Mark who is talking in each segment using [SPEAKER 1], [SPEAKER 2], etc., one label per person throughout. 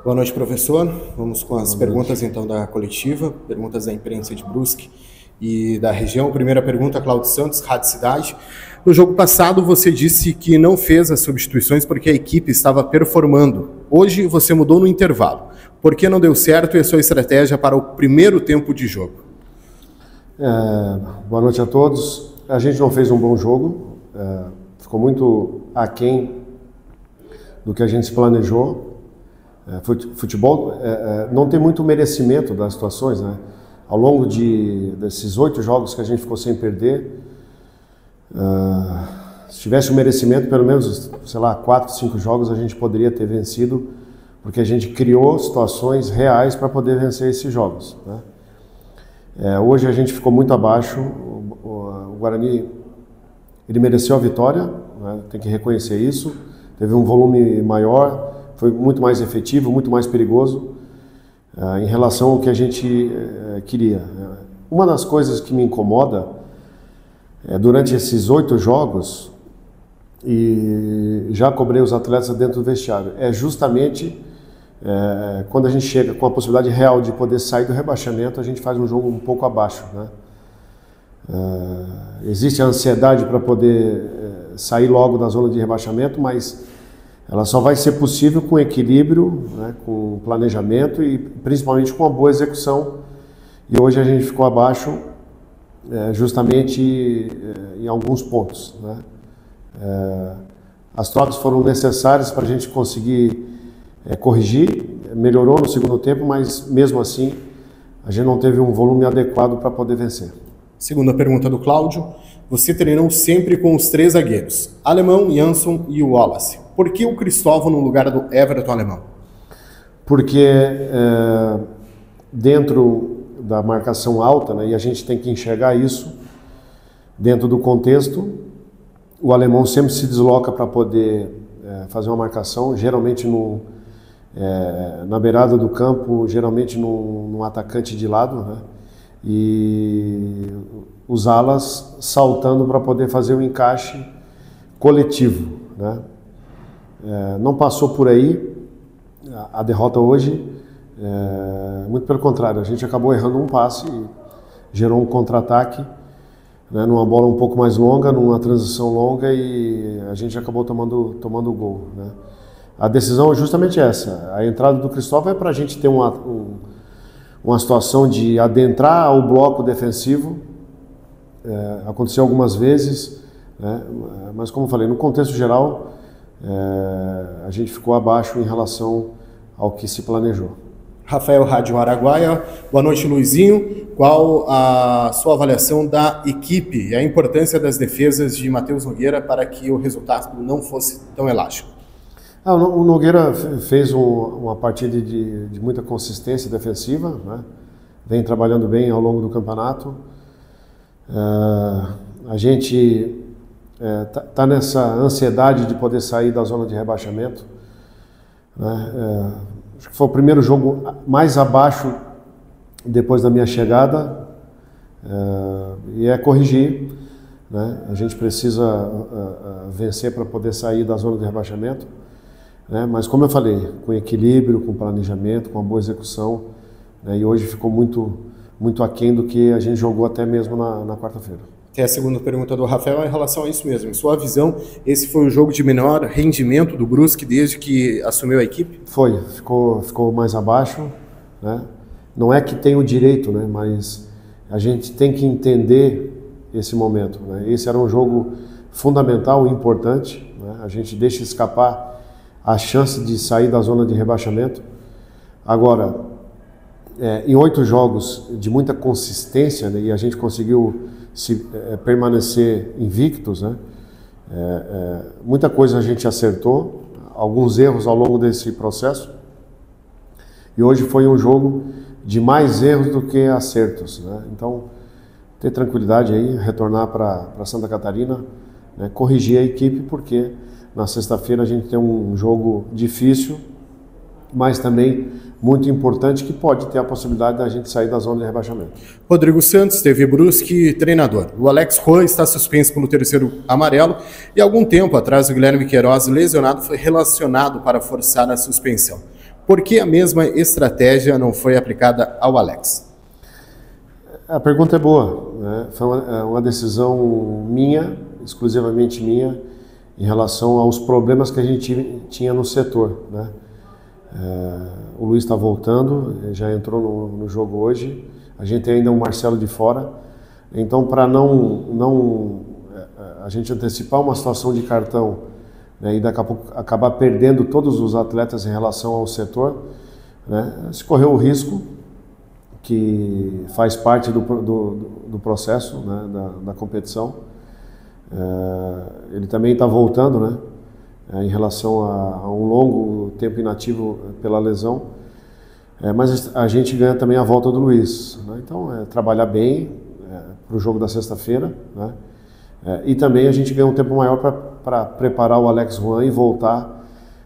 [SPEAKER 1] Boa noite, professor. Vamos com as perguntas, então, da coletiva, perguntas da imprensa de Brusque e da região. Primeira pergunta, Cláudio Santos, Rádio Cidade. No jogo passado, você disse que não fez as substituições porque a equipe estava performando. Hoje, você mudou no intervalo. Por que não deu certo e a sua estratégia para o primeiro tempo de jogo?
[SPEAKER 2] Boa noite a todos. A gente não fez um bom jogo, ficou muito aquém do que a gente se planejou. Futebol não tem muito merecimento das situações, né? Ao longo desses 8 jogos que a gente ficou sem perder, se tivesse um merecimento, pelo menos, sei lá, 4, 5 jogos a gente poderia ter vencido, porque a gente criou situações reais para poder vencer esses jogos, né? Hoje a gente ficou muito abaixo. O Guarani, ele mereceu a vitória, né? Tem que reconhecer isso. Teve um volume maior, foi muito mais efetivo, muito mais perigoso em relação ao que a gente queria. Uma das coisas que me incomoda durante esses 8 jogos, e já cobrei os atletas dentro do vestiário, é justamente quando a gente chega com a possibilidade real de poder sair do rebaixamento, a gente faz um jogo um pouco abaixo, né? Existe a ansiedade para poder sair logo da zona de rebaixamento, mas ela só vai ser possível com equilíbrio, né, com planejamento e principalmente com uma boa execução. E hoje a gente ficou abaixo justamente em alguns pontos, né? As trocas foram necessárias para a gente conseguir corrigir, melhorou no segundo tempo, mas mesmo assim a gente não teve um volume adequado para poder vencer.
[SPEAKER 1] Segunda pergunta do Cláudio. Você treinou sempre com os 3 zagueiros, Alemão, Jansson e Wallace. Por que o Cristóvão no lugar do Everton Alemão?
[SPEAKER 2] Porque dentro da marcação alta, né, e a gente tem que enxergar isso dentro do contexto, o Alemão sempre se desloca para poder fazer uma marcação, geralmente na beirada do campo, geralmente num atacante de lado, né? E os alas saltando para poder fazer um encaixe coletivo, né? Não passou por aí a derrota hoje, muito pelo contrário, a gente acabou errando um passe e gerou um contra-ataque, né, numa bola um pouco mais longa, numa transição longa, e a gente acabou tomando o gol, né? A decisão é justamente essa. A entrada do Cristóvão é para a gente ter uma situação de adentrar o bloco defensivo. Aconteceu algumas vezes, né? Mas como eu falei, no contexto geral, a gente ficou abaixo em relação ao que se planejou.
[SPEAKER 1] Rafael, Rádio Araguaia. Boa noite, Luizinho. Qual a sua avaliação da equipe e a importância das defesas de Matheus Nogueira para que o resultado não fosse tão elástico?
[SPEAKER 2] O Nogueira fez uma partida de muita consistência defensiva, né? Vem trabalhando bem ao longo do campeonato. A gente tá nessa ansiedade de poder sair da zona de rebaixamento, né? Acho que foi o primeiro jogo mais abaixo depois da minha chegada, e corrigir, né? A gente precisa vencer para poder sair da zona de rebaixamento, né? Mas como eu falei, com equilíbrio, com planejamento, com uma boa execução, né? E hoje ficou muito aquém do que a gente jogou até mesmo na quarta-feira.
[SPEAKER 1] A segunda pergunta do Rafael é em relação a isso mesmo. Em sua visão, esse foi o jogo de menor rendimento do Brusque desde que assumiu a equipe?
[SPEAKER 2] Ficou mais abaixo, né? Não é que tem o direito, né? Mas a gente tem que entender esse momento, né? Esse era um jogo fundamental e importante, né? A gente deixa escapar a chance de sair da zona de rebaixamento. Agora, em 8 jogos de muita consistência, né? E a gente conseguiu permanecer invictos, né? Muita coisa a gente acertou, alguns erros ao longo desse processo, e hoje foi um jogo de mais erros do que acertos, né? Então, ter tranquilidade aí, retornar para Santa Catarina, né? Corrigir a equipe, porque na sexta-feira a gente tem um jogo difícil, mas também muito importante, que pode ter a possibilidade da gente sair da zona de rebaixamento.
[SPEAKER 1] Rodrigo Santos, TV Brusque, treinador. O Alex Juan está suspenso pelo 3º amarelo e há algum tempo atrás o Guilherme Queiroz, lesionado, foi relacionado para forçar a suspensão. Por que a mesma estratégia não foi aplicada ao Alex?
[SPEAKER 2] A pergunta é boa, né? Foi uma decisão minha, exclusivamente minha, em relação aos problemas que a gente tinha no setor, né? O Luiz está voltando, já entrou no jogo hoje, a gente tem ainda um Marcelo de fora, então para a gente antecipar uma situação de cartão, né, e daqui a pouco acabar perdendo todos os atletas em relação ao setor, né, se correu o risco, que faz parte do processo, né, da competição. Ele também está voltando, né, em relação a um longo tempo inativo pela lesão, mas a gente ganha também a volta do Luiz, né? Então trabalhar bem para o jogo da sexta-feira, né? E também a gente ganha um tempo maior para preparar o Alex Juan e voltar,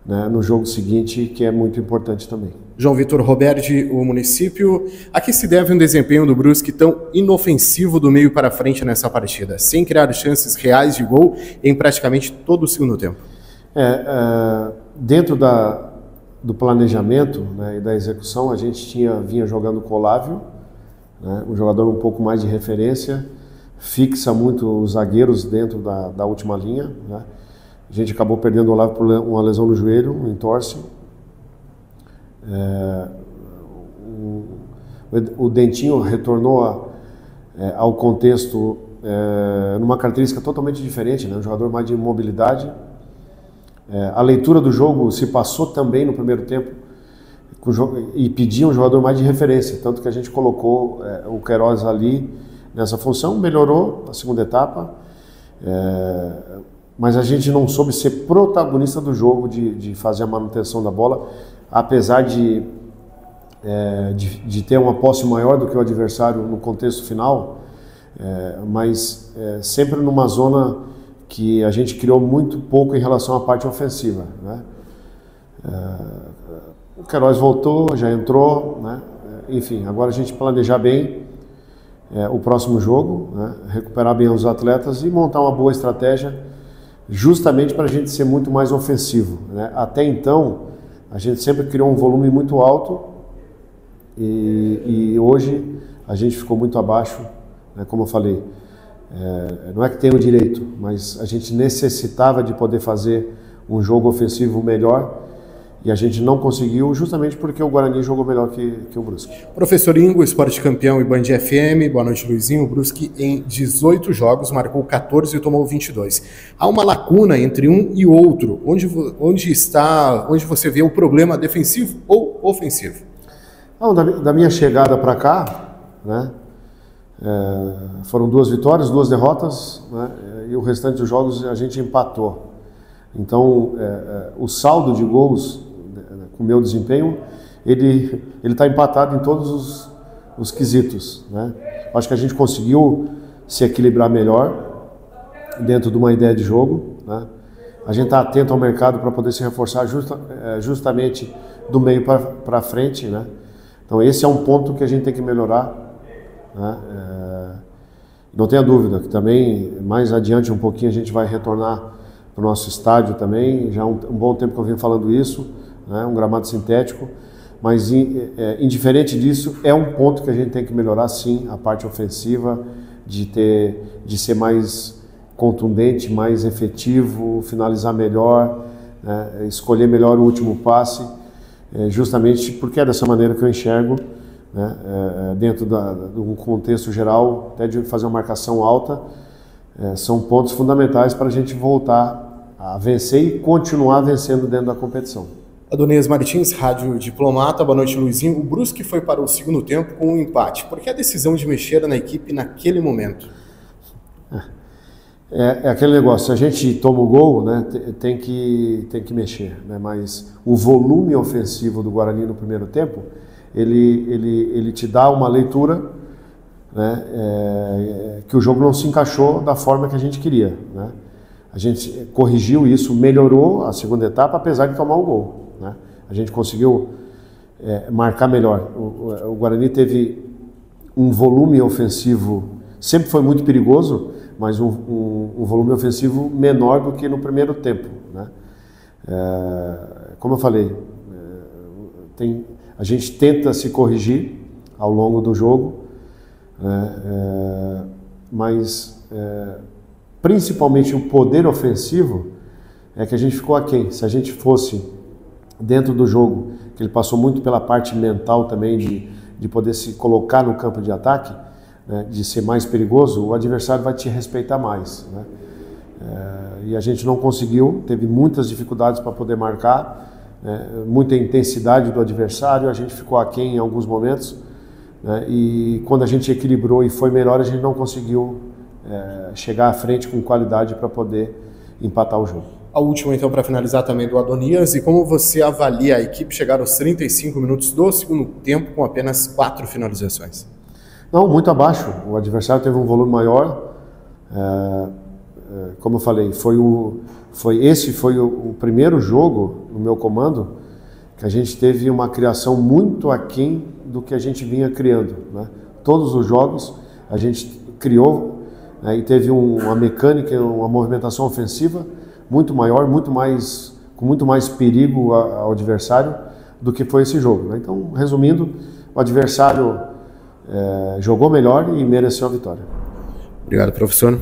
[SPEAKER 2] né, no jogo seguinte, que é muito importante também.
[SPEAKER 1] João Vitor Roberti, o município, a que se deve um desempenho do Brusque tão inofensivo do meio para frente nessa partida, sem criar chances reais de gol em praticamente todo o segundo tempo?
[SPEAKER 2] Dentro do planejamento, né, e da execução, a gente vinha jogando com o Olávio, né, um jogador um pouco mais de referência, fixa muito os zagueiros dentro da última linha, né? A gente acabou perdendo o Olávio por uma lesão no joelho, um entorse. O Dentinho retornou ao contexto numa característica totalmente diferente, né? Um jogador mais de mobilidade. A leitura do jogo se passou também no primeiro tempo e pedia um jogador mais de referência, tanto que a gente colocou o Queiroz ali nessa função, melhorou a segunda etapa, mas a gente não soube ser protagonista do jogo, de fazer a manutenção da bola, apesar de ter uma posse maior do que o adversário no contexto final, mas sempre numa zona que a gente criou muito pouco em relação à parte ofensiva, né? O Queiroz voltou, já entrou, né? Enfim, agora a gente planejar bem o próximo jogo, né? Recuperar bem os atletas e montar uma boa estratégia, justamente para a gente ser muito mais ofensivo, né? Até então, a gente sempre criou um volume muito alto e hoje a gente ficou muito abaixo, né? Como eu falei, não é que tem o direito, mas a gente necessitava de poder fazer um jogo ofensivo melhor e a gente não conseguiu, justamente porque o Guarani jogou melhor que o Brusque.
[SPEAKER 1] Professor Ingo, Esporte Campeão e Band FM, boa noite, Luizinho. O Brusque, em 18 jogos, marcou 14 e tomou 22. Há uma lacuna entre um e outro. Onde você vê o problema defensivo ou ofensivo?
[SPEAKER 2] Não, da minha chegada para cá, né, foram 2 vitórias, 2 derrotas, né, e o restante dos jogos a gente empatou. Então, o saldo de gols com o meu desempenho, ele está empatado em todos os quesitos, né? Acho que a gente conseguiu se equilibrar melhor dentro de uma ideia de jogo, né? A gente está atento ao mercado para poder se reforçar justamente do meio para frente, né? Então esse é um ponto que a gente tem que melhorar, né? Não tenha dúvida que também mais adiante um pouquinho a gente vai retornar para o nosso estádio também, já há um bom tempo que eu venho falando isso, né? Um gramado sintético, mas indiferente disso, é um ponto que a gente tem que melhorar sim, a parte ofensiva, de ser mais contundente, mais efetivo, finalizar melhor, né? Escolher melhor o último passe, justamente porque é dessa maneira que eu enxergo, né? Dentro de um contexto geral, até de fazer uma marcação alta, são pontos fundamentais para a gente voltar a vencer e continuar vencendo dentro da competição.
[SPEAKER 1] Adonias Martins, Rádio Diplomata, boa noite, Luizinho. O Brusque foi para o segundo tempo com um empate. Por que a decisão de mexer na equipe naquele momento?
[SPEAKER 2] É aquele negócio, se a gente toma o gol, né, tem que mexer, né, mas o volume ofensivo do Guarani no primeiro tempo, ele te dá uma leitura, né, que o jogo não se encaixou da forma que a gente queria, né? A gente corrigiu isso, melhorou a segunda etapa, apesar de tomar o gol, né? A gente conseguiu marcar melhor. O Guarani teve um volume ofensivo, sempre foi muito perigoso, mas um volume ofensivo menor do que no primeiro tempo, né? Como eu falei, a gente tenta se corrigir ao longo do jogo, mas principalmente o poder ofensivo é que a gente ficou aquém. Se a gente fosse dentro do jogo, que ele passou muito pela parte mental também de poder se colocar no campo de ataque, né, de ser mais perigoso, o adversário vai te respeitar mais, né? E a gente não conseguiu, teve muitas dificuldades para poder marcar, muita intensidade do adversário, a gente ficou aquém em alguns momentos, né, e quando a gente equilibrou e foi melhor, a gente não conseguiu chegar à frente com qualidade para poder empatar o jogo.
[SPEAKER 1] A última, então, para finalizar também do Adonias, e como você avalia a equipe chegar aos 35 minutos do segundo tempo com apenas 4 finalizações?
[SPEAKER 2] Não, muito abaixo. O adversário teve um volume maior. Como eu falei, esse foi o primeiro jogo no meu comando que a gente teve uma criação muito aquém do que a gente vinha criando, né? Todos os jogos a gente criou, né, e teve uma mecânica, uma movimentação ofensiva muito maior, com muito mais perigo ao adversário do que foi esse jogo, né? Então, resumindo, o adversário jogou melhor e mereceu a vitória.
[SPEAKER 1] Obrigado, professor.